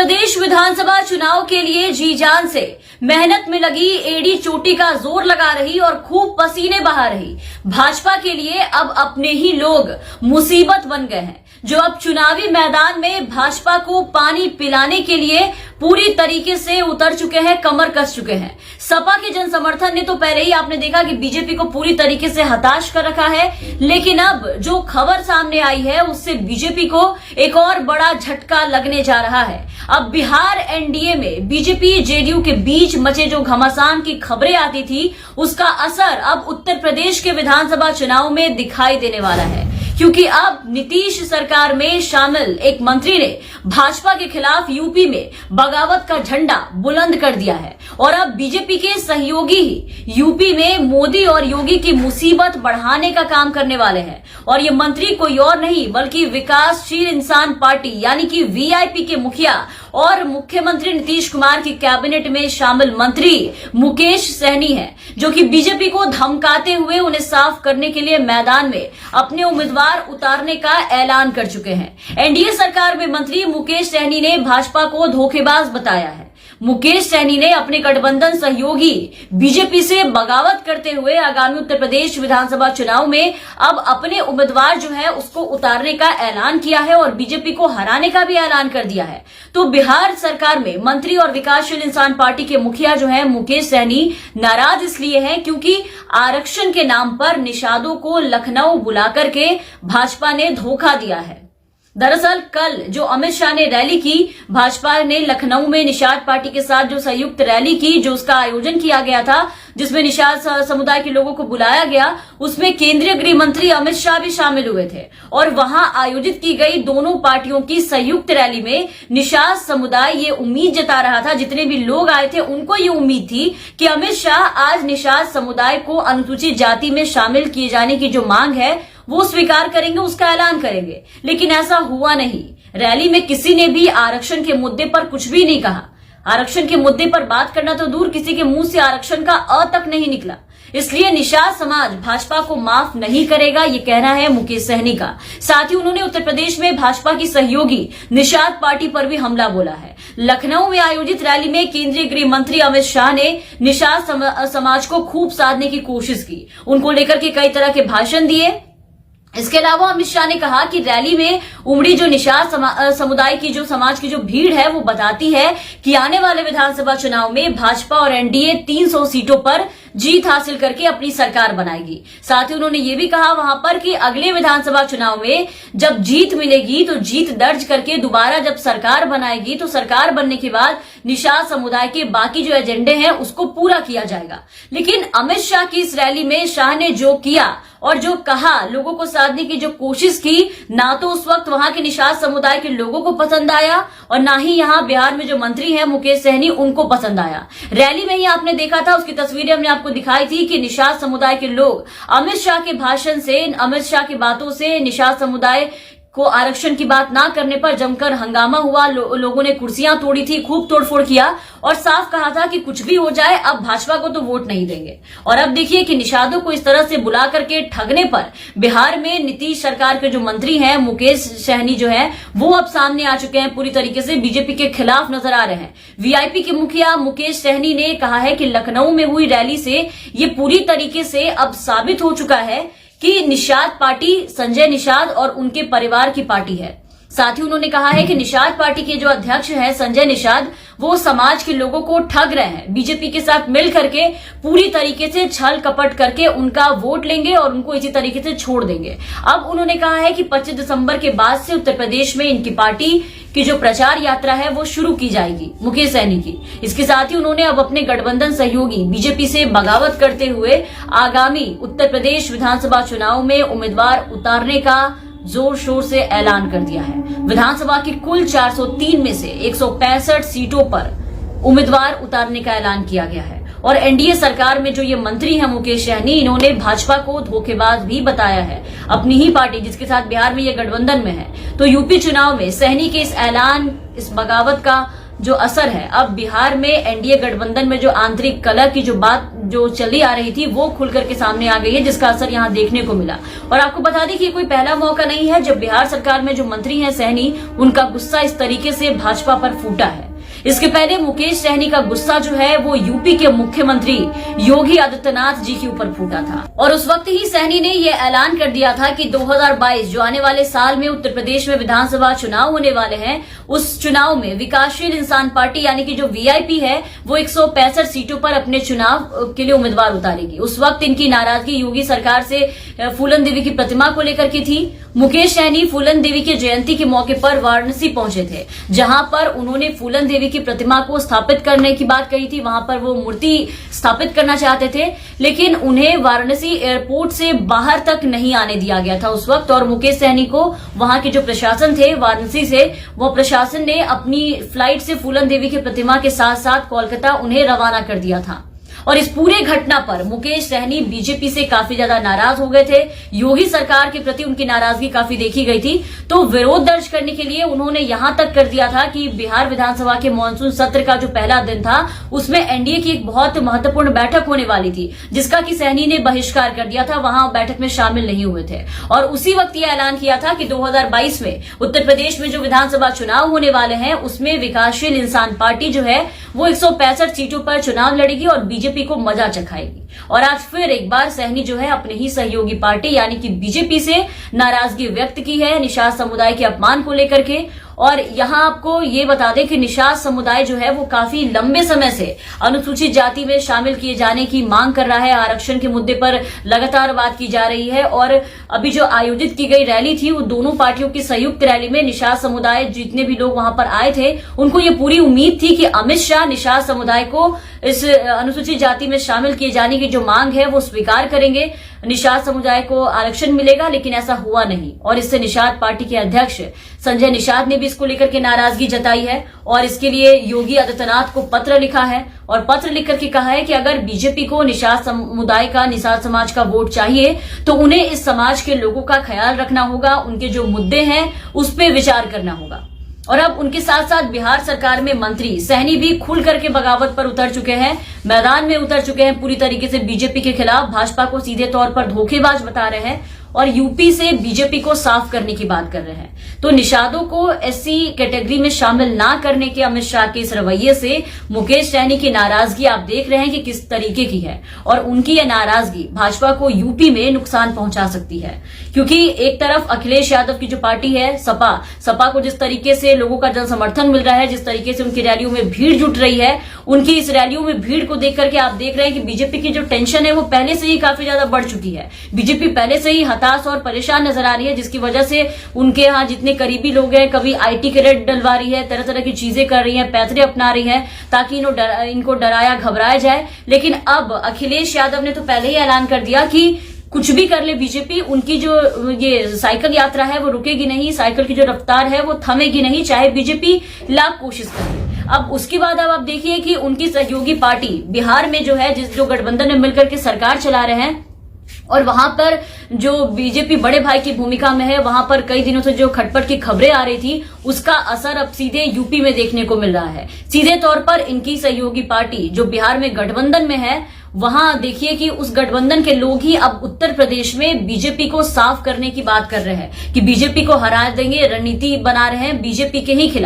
प्रदेश विधानसभा चुनाव के लिए जी जान से मेहनत में लगी एडी चोटी का जोर लगा रही और खूब पसीने बहा रही भाजपा के लिए अब अपने ही लोग मुसीबत बन गए हैं, जो अब चुनावी मैदान में भाजपा को पानी पिलाने के लिए पूरी तरीके से उतर चुके हैं, कमर कस चुके हैं। सपा के जन समर्थन ने तो पहले ही आपने देखा कि बीजेपी को पूरी तरीके से हताश कर रखा है, लेकिन अब जो खबर सामने आई है उससे बीजेपी को एक और बड़ा झटका लगने जा रहा है। अब बिहार एनडीए में बीजेपी जेडीयू के बीच मचे जो घमासान की खबरें आती थी, उसका असर अब उत्तर प्रदेश के विधानसभा चुनाव में दिखाई देने वाला है, क्योंकि अब नीतीश सरकार में शामिल एक मंत्री ने भाजपा के खिलाफ यूपी में बगावत का झंडा बुलंद कर दिया है और अब बीजेपी के सहयोगी ही यूपी में मोदी और योगी की मुसीबत बढ़ाने का काम करने वाले हैं। और ये मंत्री कोई और नहीं बल्कि विकासशील इंसान पार्टी यानी कि वीआईपी के मुखिया और मुख्यमंत्री नीतीश कुमार की कैबिनेट में शामिल मंत्री मुकेश सहनी है, जो कि बीजेपी को धमकाते हुए उन्हें साफ करने के लिए मैदान में अपने उम्मीदवार उतारने का ऐलान कर चुके हैं। एनडीए सरकार में मंत्री मुकेश सहनी ने भाजपा को धोखेबाज बताया है। मुकेश सहनी ने अपने गठबंधन सहयोगी बीजेपी से बगावत करते हुए आगामी उत्तर प्रदेश विधानसभा चुनाव में अब अपने उम्मीदवार जो है उसको उतारने का ऐलान किया है और बीजेपी को हराने का भी ऐलान कर दिया है। तो बिहार सरकार में मंत्री और विकासशील इंसान पार्टी के मुखिया जो है मुकेश सहनी नाराज इसलिए हैं क्योंकि आरक्षण के नाम पर निषादों को लखनऊ बुलाकर के भाजपा ने धोखा दिया है। दरअसल कल जो अमित शाह ने रैली की, भाजपा ने लखनऊ में निषाद पार्टी के साथ जो संयुक्त रैली की, जो उसका आयोजन किया गया था, जिसमें निषाद समुदाय के लोगों को बुलाया गया, उसमें केंद्रीय गृह मंत्री अमित शाह भी शामिल हुए थे। और वहां आयोजित की गई दोनों पार्टियों की संयुक्त रैली में निषाद समुदाय ये उम्मीद जता रहा था, जितने भी लोग आए थे उनको ये उम्मीद थी कि अमित शाह आज निषाद समुदाय को अनुसूचित जाति में शामिल किए जाने की जो मांग है वो स्वीकार करेंगे, उसका ऐलान करेंगे। लेकिन ऐसा हुआ नहीं। रैली में किसी ने भी आरक्षण के मुद्दे पर कुछ भी नहीं कहा। आरक्षण के मुद्दे पर बात करना तो दूर, किसी के मुंह से आरक्षण का अ तक नहीं निकला। इसलिए निषाद समाज भाजपा को माफ नहीं करेगा, ये कहना है मुकेश सहनी का। साथ ही उन्होंने उत्तर प्रदेश में भाजपा की सहयोगी निषाद पार्टी पर भी हमला बोला है। लखनऊ में आयोजित रैली में केंद्रीय गृह मंत्री अमित शाह ने निषाद समाज को खूब साधने की कोशिश की, उनको लेकर के कई तरह के भाषण दिए। इसके अलावा अमित शाह ने कहा कि रैली में उमड़ी जो निषाद समुदाय की जो समाज की जो भीड़ है वो बताती है कि आने वाले विधानसभा चुनाव में भाजपा और एनडीए 300 सीटों पर जीत हासिल करके अपनी सरकार बनाएगी। साथ ही उन्होंने ये भी कहा वहां पर कि अगले विधानसभा चुनाव में जब जीत मिलेगी तो जीत दर्ज करके दोबारा जब सरकार बनाएगी तो सरकार बनने के बाद निषाद समुदाय के बाकी जो एजेंडे हैं उसको पूरा किया जाएगा। लेकिन अमित शाह की इस रैली में शाह ने जो किया और जो कहा, लोगों को साधने की जो कोशिश की, ना तो उस वक्त वहां के निषाद समुदाय के लोगों को पसंद आया और ना ही यहाँ बिहार में जो मंत्री हैं मुकेश सहनी उनको पसंद आया। रैली में ही आपने देखा था, उसकी तस्वीरें हमने आपको दिखाई थी कि निषाद समुदाय के लोग अमित शाह के भाषण से, अमित शाह की बातों से निषाद समुदाय को आरक्षण की बात ना करने पर जमकर हंगामा हुआ। लोगों ने कुर्सियां तोड़ी थी, खूब तोड़फोड़ किया और साफ कहा था कि कुछ भी हो जाए अब भाजपा को तो वोट नहीं देंगे। और अब देखिए कि निषादों को इस तरह से बुला करके ठगने पर बिहार में नीतीश सरकार के जो मंत्री हैं मुकेश सहनी जो है वो अब सामने आ चुके हैं, पूरी तरीके से बीजेपी के खिलाफ नजर आ रहे हैं। वीआईपी के मुखिया मुकेश सहनी ने कहा है कि लखनऊ में हुई रैली से ये पूरी तरीके से अब साबित हो चुका है कि निषाद पार्टी संजय निषाद और उनके परिवार की पार्टी है। साथ ही उन्होंने कहा है कि निषाद पार्टी के जो अध्यक्ष हैं संजय निषाद, वो समाज के लोगों को ठग रहे हैं। बीजेपी के साथ मिल करके पूरी तरीके से छल कपट करके उनका वोट लेंगे और उनको इसी तरीके से छोड़ देंगे। अब उन्होंने कहा है कि 25 दिसंबर के बाद से उत्तर प्रदेश में इनकी पार्टी की जो प्रचार यात्रा है वो शुरू की जाएगी, मुकेश सहनी की। इसके साथ ही उन्होंने अब अपने गठबंधन सहयोगी बीजेपी से बगावत करते हुए आगामी उत्तर प्रदेश विधानसभा चुनाव में उम्मीदवार उतारने का जोर शोर से ऐलान कर दिया है। विधानसभा की कुल 403 में से 165 सीटों पर उम्मीदवार उतारने का ऐलान किया गया है। और एनडीए सरकार में जो ये मंत्री हैं मुकेश सहनी, इन्होंने भाजपा को धोखेबाज भी बताया है, अपनी ही पार्टी जिसके साथ बिहार में ये गठबंधन में है। तो यूपी चुनाव में सहनी के इस ऐलान, इस बगावत का जो असर है, अब बिहार में एनडीए गठबंधन में जो आंतरिक कलह की जो बात जो चली आ रही थी वो खुल करके सामने आ गई है, जिसका असर यहां देखने को मिला। और आपको बता दें कि ये कोई पहला मौका नहीं है जब बिहार सरकार में जो मंत्री हैं सहनी, उनका गुस्सा इस तरीके से भाजपा पर फूटा है। इसके पहले मुकेश सहनी का गुस्सा जो है वो यूपी के मुख्यमंत्री योगी आदित्यनाथ जी के ऊपर फूटा था, और उस वक्त ही सहनी ने यह ऐलान कर दिया था कि 2022 जो आने वाले साल में उत्तर प्रदेश में विधानसभा चुनाव होने वाले हैं, उस चुनाव में विकासशील इंसान पार्टी यानी कि जो वीआईपी है वो 165 सीटों पर अपने चुनाव के लिए उम्मीदवार उतारेगी। उस वक्त इनकी नाराजगी योगी सरकार से फूलन देवी की प्रतिमा को लेकर की थी। मुकेश सहनी फूलन देवी की जयंती के मौके पर वाराणसी पहुंचे थे, जहां पर उन्होंने फूलन देवी की प्रतिमा को स्थापित करने की बात कही थी। वहां पर वो मूर्ति स्थापित करना चाहते थे, लेकिन उन्हें वाराणसी एयरपोर्ट से बाहर तक नहीं आने दिया गया था उस वक्त। और मुकेश सहनी को वहां के जो प्रशासन थे वाराणसी से, वो प्रशासन ने अपनी फ्लाइट से फूलन देवी की प्रतिमा के साथ साथ कोलकाता उन्हें रवाना कर दिया था। और इस पूरे घटना पर मुकेश सहनी बीजेपी से काफी ज्यादा नाराज हो गए थे। योगी सरकार के प्रति उनकी नाराजगी काफी देखी गई थी, तो विरोध दर्ज करने के लिए उन्होंने यहां तक कर दिया था कि बिहार विधानसभा के मानसून सत्र का जो पहला दिन था उसमें एनडीए की एक बहुत महत्वपूर्ण बैठक होने वाली थी, जिसका कि सहनी ने बहिष्कार कर दिया था, वहां बैठक में शामिल नहीं हुए थे। और उसी वक्त यह ऐलान किया था कि 2022 में उत्तर प्रदेश में जो विधानसभा चुनाव होने वाले हैं उसमें विकासशील इंसान पार्टी जो है वो 165 सीटों पर चुनाव लड़ेगी और बीजेपी को मजा चखाएगी। और आज फिर एक बार सहनी जो है अपने ही सहयोगी पार्टी यानी कि बीजेपी से नाराजगी व्यक्त की है निषाद समुदाय के अपमान को लेकर के। और यहां आपको ये बता दें कि निषाद समुदाय जो है वो काफी लंबे समय से अनुसूचित जाति में शामिल किए जाने की मांग कर रहा है। आरक्षण के मुद्दे पर लगातार बात की जा रही है, और अभी जो आयोजित की गई रैली थी वो दोनों पार्टियों की संयुक्त रैली में निषाद समुदाय जितने भी लोग वहां पर आए थे उनको ये पूरी उम्मीद थी कि अमित शाह निषाद समुदाय को इस अनुसूचित जाति में शामिल किए जाने की जो मांग है वो स्वीकार करेंगे, निषाद समुदाय को आरक्षण मिलेगा, लेकिन ऐसा हुआ नहीं। और इससे निषाद पार्टी के अध्यक्ष संजय निषाद ने भी इसको लेकर के नाराजगी जताई है और इसके लिए योगी आदित्यनाथ को पत्र लिखा है, और पत्र लिख करके कहा है कि अगर बीजेपी को निषाद समुदाय का, निषाद समाज का वोट चाहिए तो उन्हें इस समाज के लोगों का ख्याल रखना होगा, उनके जो मुद्दे हैं उस पर विचार करना होगा। और अब उनके साथ साथ बिहार सरकार में मंत्री सहनी भी खुल करके बगावत पर उतर चुके हैं, मैदान में उतर चुके हैं पूरी तरीके से बीजेपी के खिलाफ। भाजपा को सीधे तौर पर धोखेबाज बता रहे हैं और यूपी से बीजेपी को साफ करने की बात कर रहे हैं। तो निषादों को एससी कैटेगरी में शामिल ना करने के अमित शाह के इस रवैये से मुकेश सहनी की नाराजगी आप देख रहे हैं कि किस तरीके की है, और उनकी यह नाराजगी भाजपा को यूपी में नुकसान पहुंचा सकती है। क्योंकि एक तरफ अखिलेश यादव की जो पार्टी है सपा को जिस तरीके से लोगों का जन समर्थन मिल रहा है, जिस तरीके से उनकी रैलियों में भीड़ जुट रही है, उनकी इस रैलियों में भीड़ को देख करके आप देख रहे हैं कि बीजेपी की जो टेंशन है वो पहले से ही काफी ज्यादा बढ़ चुकी है। बीजेपी पहले से ही हताश और परेशान नजर आ रही है, जिसकी वजह से उनके यहाँ जितने करीबी लोग हैं, कभी आईटी के रेड डलवा रही है, तरह तरह की चीजें कर रही है, पैतरे अपना रही है ताकि इनको डराया घबराया जाए। लेकिन अब अखिलेश यादव ने तो पहले ही ऐलान कर दिया कि कुछ भी कर ले बीजेपी, उनकी जो ये साइकिल यात्रा है वो रुकेगी नहीं, साइकिल की जो रफ्तार है वो थमेगी नहीं, चाहे बीजेपी लाख कोशिश करे। अब उसके बाद अब आप देखिए कि उनकी सहयोगी पार्टी बिहार में जो है, जो गठबंधन में मिलकर के सरकार चला रहे हैं, और वहां पर जो बीजेपी बड़े भाई की भूमिका में है, वहां पर कई दिनों से जो खटपट की खबरें आ रही थी उसका असर अब सीधे यूपी में देखने को मिल रहा है। सीधे तौर पर इनकी सहयोगी पार्टी जो बिहार में गठबंधन में है, वहां देखिए कि उस गठबंधन के लोग ही अब उत्तर प्रदेश में बीजेपी को साफ करने की बात कर रहे हैं कि बीजेपी को हरा देंगे, रणनीति बना रहे हैं बीजेपी के ही खिलाफ।